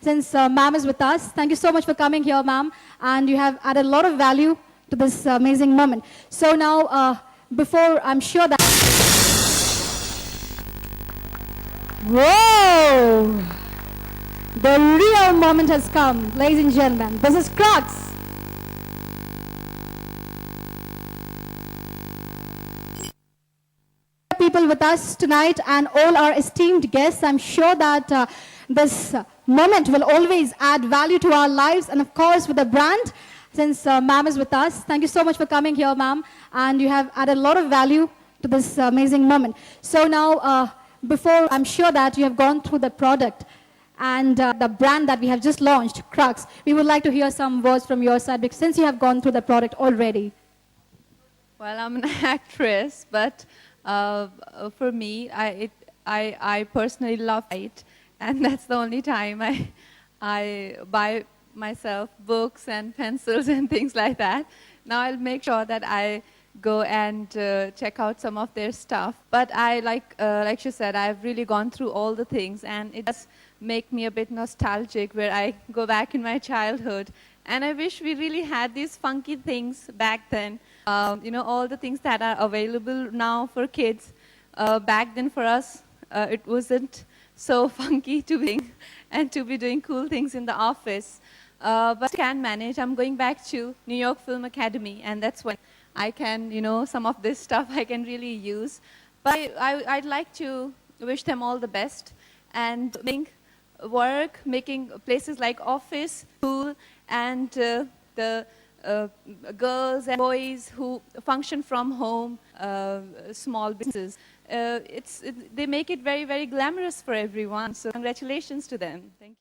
Since ma'am is with us, thank you so much for coming here, ma'am, and you have added a lot of value to this amazing moment. So now, before I'm sure that... Whoa! The real moment has come, ladies and gentlemen. This is Crocs. People with us tonight and all our esteemed guests. I'm sure that this moment will always add value to our lives, and of course with the brand. Since ma'am is with us, thank you so much for coming here, ma'am, and you have added a lot of value to this amazing moment. So now, before I'm sure that you have gone through the product and the brand that we have just launched, Crocs, we would like to hear some words from your side, because since you have gone through the product already. Well, I'm an actress, but for me, I personally love it, and that's the only time I buy myself books and pencils and things like that. Now I'll make sure that I go and check out some of their stuff. But I like she said, I've really gone through all the things, and it does make me a bit nostalgic, where I go back in my childhood. And I wish we really had these funky things back then. You know, all the things that are available now for kids. Back then for us, it wasn't so funky to be doing cool things in the office. But I can manage. I'm going back to New York Film Academy, and that's when I can, you know, some of this stuff I can really use. But I'd like to wish them all the best, and making places like office, school, and the girls and boys who function from home, small businesses. They make it very, very glamorous for everyone. So congratulations to them. Thank you.